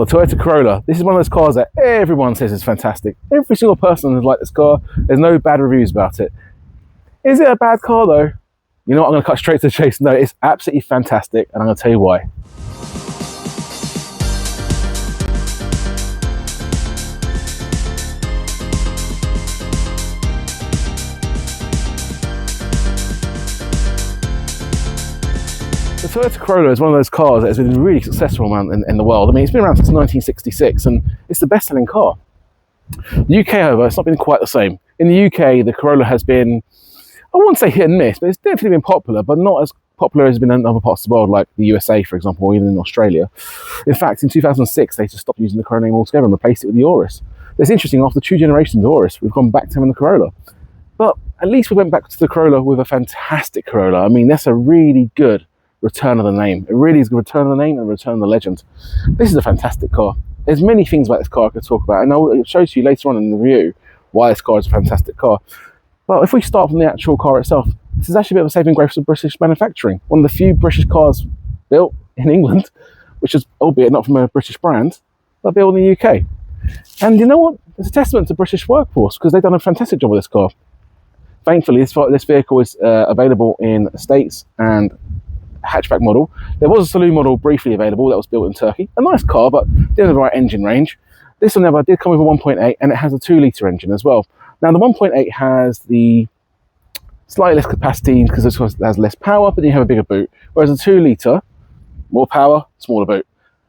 Well, the Toyota Corolla, this is one of those cars that everyone says is fantastic. Every single person has liked this car. There's no bad reviews about it. Is it a bad car though? You know what, I'm going to cut straight to the chase. No, it's absolutely fantastic, and I'm going to tell you why. The Toyota Corolla is one of those cars that has been really successful in the world. I mean, it's been around since 1966 and it's the best-selling car. The UK, however, it's not been quite the same. In the UK, the Corolla has been, I wouldn't say hit and miss, but it's definitely been popular, but not as popular as it's been in other parts of the world, like the USA, for example, or even in Australia. In fact, in 2006, they just stopped using the Corolla name altogether and replaced it with the Auris. It's interesting, after 2 generations of Auris, we've gone back to having the Corolla. But at least we went back to the Corolla with a fantastic Corolla. I mean, that's a really good return of the name. It really is a return of the name and return of the legend. This is a fantastic car. There's many things about this car I could talk about, and I'll show to you later on in the review why this car is a fantastic car. But if we start from the actual car itself, this is actually a bit of a saving grace of British manufacturing. One of the few British cars built in England, which is, albeit not from a British brand, but built in the UK. And you know what? It's a testament to the British workforce, because they've done a fantastic job with this car. Thankfully, this vehicle is available in the States and hatchback model. There was a saloon model briefly available that was built in Turkey. A nice car, but didn't have the right engine range. This one did come with a 1.8, and it has a 2-litre engine as well. Now the 1.8 has the slightly less capacity because it has less power, but then you have a bigger boot. Whereas a 2-litre, more power, smaller boot.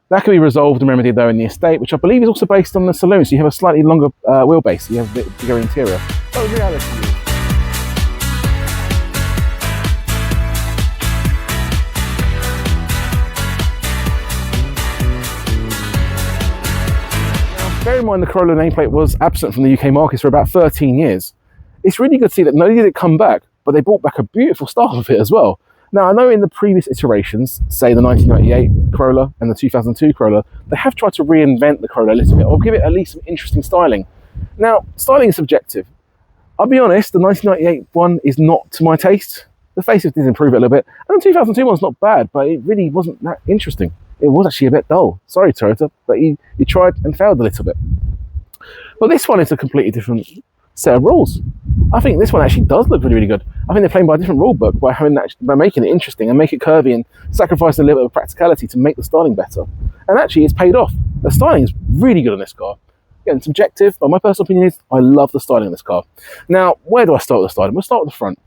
That can be resolved and remedied though in the estate, which I believe is also based on the saloon. So you have a slightly longer wheelbase, you have a bit bigger interior. That was reality. Bear in mind the Corolla nameplate was absent from the UK markets for about 13 years. It's really good to see that not only did it come back, but they brought back a beautiful style of it as well. Now I know in the previous iterations, say the 1998 Corolla and the 2002 Corolla, they have tried to reinvent the Corolla a little bit, or give it at least some interesting styling. Now, styling is subjective. I'll be honest, the 1998 one is not to my taste. The facelift did improve it a little bit, and the 2002 one's not bad, but it really wasn't that interesting. It was actually a bit dull. Sorry, Toyota, but you tried and failed a little bit. But this one is a completely different set of rules. I think this one actually does look really, really good. I think they're playing by a different rule book by making it interesting and make it curvy and sacrificing a little bit of practicality to make the styling better. And actually, it's paid off. The styling is really good on this car. Again, subjective, but my personal opinion is I love the styling of this car. Now, where do I start with the styling? We'll start with the front.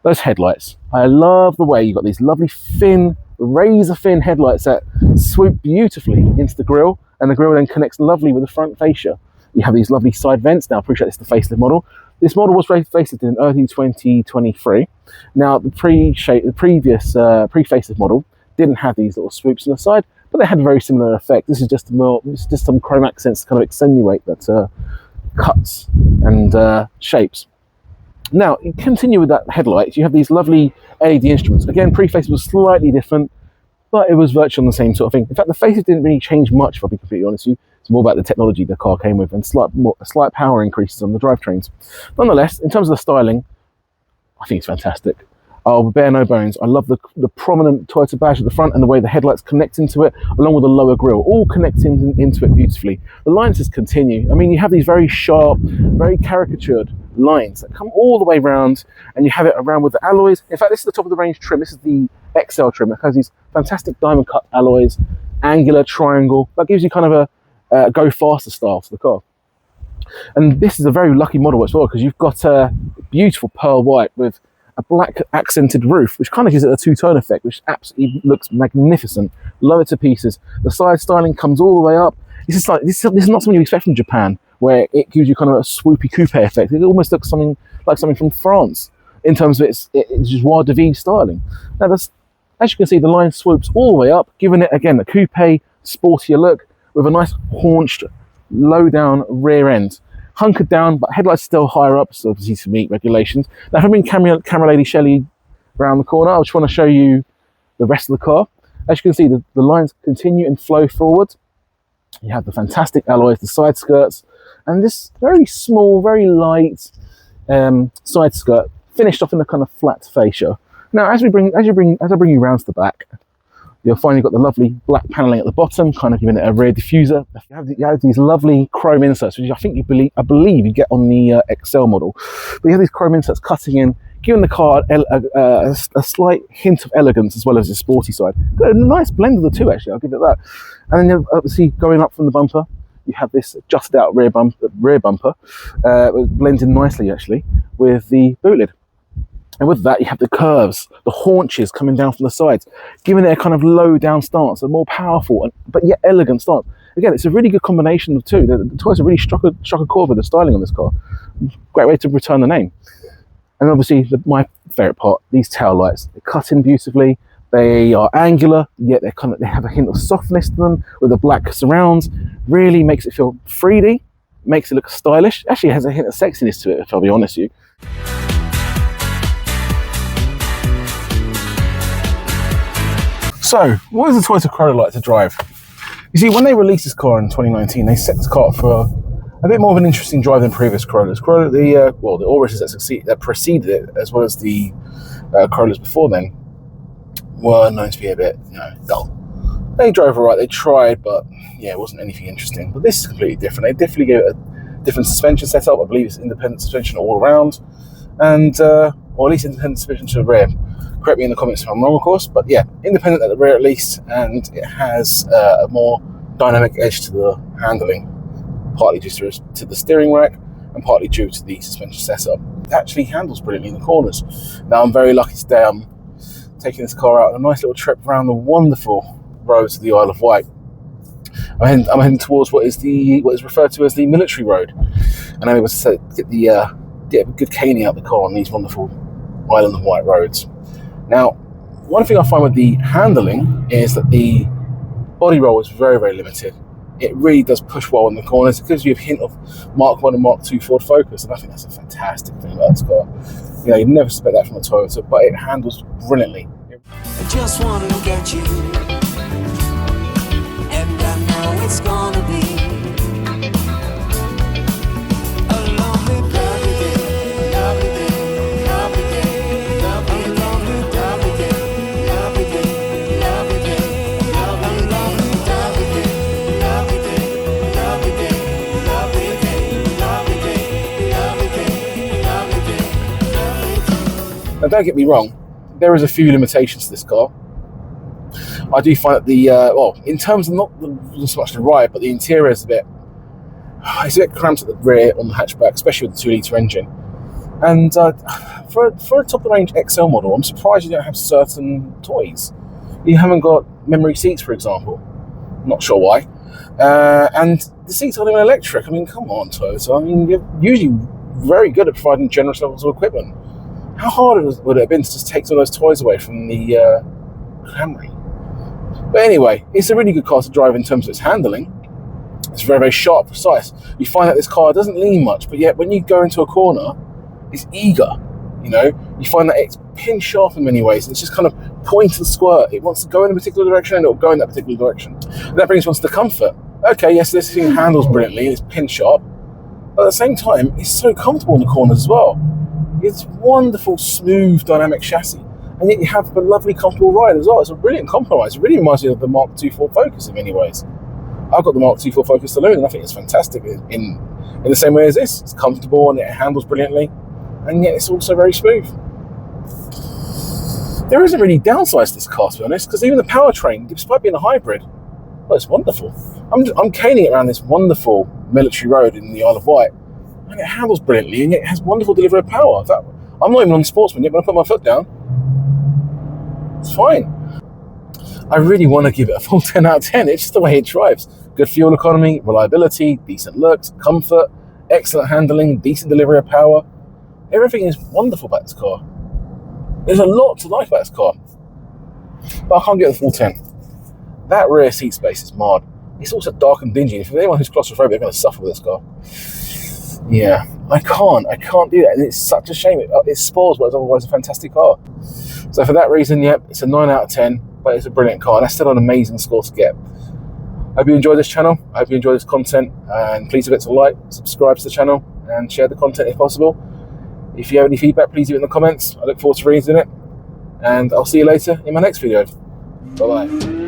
Those headlights. I love the way you've got these lovely thin, razor thin headlights that swoop beautifully into the grille, and the grille then connects lovely with the front fascia. You have these lovely side vents. Now, I appreciate this is the facelift model. This model was facelifted in early 2023. Now, the previous pre-facelift model didn't have these little swoops on the side, but they had a very similar effect. This is just some chrome accents to kind of accentuate that cuts and shapes. Now, you continue with that headlights, you have these lovely LED instruments. Again, pre-facelift was slightly different, but it was virtually on the same sort of thing. In fact, the facelift didn't really change much, if I'll be completely honest with you. It's more about the technology the car came with and slight power increases on the drivetrains. Nonetheless, in terms of the styling, I think it's fantastic. I'll bear no bones. I love the prominent Toyota badge at the front and the way the headlights connect into it, along with the lower grille, all connecting into it beautifully. The lines just continue. I mean, you have these very sharp, very caricatured lines that come all the way around, and you have it around with the alloys. In fact, this is the top of the range trim. This is the XL trim. It has these fantastic diamond cut alloys, angular triangle. That gives you kind of a go faster style to the car. And this is a very lucky model as well, because you've got a beautiful pearl white with a black accented roof, which kind of gives it a two-tone effect, which absolutely looks magnificent. Love it to pieces. The side styling comes all the way up. This is not something you expect from Japan, where it gives you kind of a swoopy coupe effect. It almost looks like something from France in terms of its joie de vivre styling. Now, as you can see, the line swoops all the way up, giving it again a coupe, sportier look with a nice haunched, low-down rear end. Hunkered down, but headlights still higher up, so obviously to meet regulations. Now, having camera lady Shelley around the corner, I just want to show you the rest of the car. As you can see, the lines continue and flow forward. You have the fantastic alloys, the side skirts, and this very small, very light side skirt finished off in a kind of flat fascia. Now, as I bring you round to the back, You'll find you've got the lovely black paneling at the bottom, kind of giving it a rear diffuser. You have these lovely chrome inserts, which I believe you get on the XL model. But you have these chrome inserts cutting in, giving the car a slight hint of elegance as well as the sporty side. Got a nice blend of the two, actually, I'll give it that. And then obviously going up from the bumper, you have this adjusted out rear bumper, it blends in nicely actually with the boot lid. And with that, you have the curves, the haunches coming down from the sides, giving it a kind of low down stance, a more powerful but yet elegant stance. Again, it's a really good combination of the two. The Toyota really struck a chord with the styling on this car. Great way to return the name. And obviously, my favourite part, these tail lights. They cut in beautifully. They are angular, yet they have a hint of softness to them with the black surrounds. Really makes it feel 3D, makes it look stylish. Actually, it has a hint of sexiness to it, if I'll be honest with you. So, what is the Toyota Corolla like to drive? You see, when they released this car in 2019, they set this car up for a bit more of an interesting drive than previous Corollas. The Auruses that preceded it, as well as the Corollas before then, were known to be a bit, dull. They drove alright, they tried, but yeah, it wasn't anything interesting. But this is completely different. They definitely gave it a different suspension setup. I believe it's independent suspension all around, and or at least independent suspension to the rear. Correct me in the comments if I'm wrong, of course, but yeah, independent at the rear at least, and it has a more dynamic edge to the handling, partly due to the steering rack and partly due to the suspension setup. It actually handles brilliantly in the corners. Now, I'm very lucky today. I'm taking this car out on a nice little trip around the wonderful roads of the Isle of Wight. I'm heading towards what is referred to as the military road, and I'm able to get a good caning out the car on these wonderful Island of Wight roads. Now, one thing I find with the handling is that the body roll is very, very limited. It really does push well in the corners. It gives you a hint of Mark 1 and Mark 2 Ford Focus, and I think that's a fantastic thing about this car. You'd never expect that from a Toyota, but it handles brilliantly. I just want to get you, and I know it's gonna be a lovely day, lovely day, lovely day, lovely day, lovely day, lovely day, lovely day, lovely day, lovely day, lovely day, lovely day, lovely day, lovely day. Now, don't get me wrong, there is a few limitations to this car. I do find that in terms of not so much the ride, but the interior is a bit cramped at the rear on the hatchback, especially with the 2-litre engine. And for a top-of-the-range XL model, I'm surprised you don't have certain toys. You haven't got memory seats, for example. Not sure why. And the seats aren't even electric. I mean, come on, Toyota. I mean, you're usually very good at providing generous levels of equipment. How hard would it have been to just take some of those toys away from the Camry? But anyway, it's a really good car to drive in terms of its handling. It's very, very sharp, precise. You find that this car doesn't lean much, but yet when you go into a corner, it's eager. You find that it's pin sharp in many ways. It's just kind of point and squirt. It wants to go in a particular direction, and it'll go in that particular direction. And that brings us to comfort. Okay, yes, this thing handles brilliantly. It's pin sharp, but at the same time, it's so comfortable in the corners as well. It's wonderful, smooth, dynamic chassis, and yet you have a lovely, comfortable ride as well. It's a brilliant compromise. It really reminds me of the Mark II Ford Focus in many ways. I've got the Mark II Ford Focus Saloon, and I think it's fantastic in the same way as this. It's comfortable and it handles brilliantly, and yet it's also very smooth. There isn't really downsides to this car, to be honest, because even the powertrain, despite being a hybrid, well, it's wonderful. I'm caning it around this wonderful military road in the Isle of Wight, and it handles brilliantly, and yet it has wonderful delivery of power. In fact, I'm not even on sportsman yet, but I put my foot down, it's fine. I really want to give it a full 10 out of 10. It's just the way it drives. Good fuel economy, reliability, decent looks, comfort, excellent handling, decent delivery of power. Everything is wonderful about this car. There's a lot to like about this car, but I can't get the full 10. That rear seat space is marred. It's also dark and dingy. If anyone who's claustrophobic, they're going to suffer with this car. Yeah, I can't do that, and it's such a shame. It spoils what is otherwise a fantastic car. So for that reason, yep, it's a 9 out of 10, but it's a brilliant car, and that's still an amazing score to get. I hope you enjoy this channel. I hope you enjoy this content, and please forget to like, subscribe to the channel, and share the content if possible. If you have any feedback, please leave it in the comments. I look forward to reading it, and I'll see you later in my next video. Bye-bye.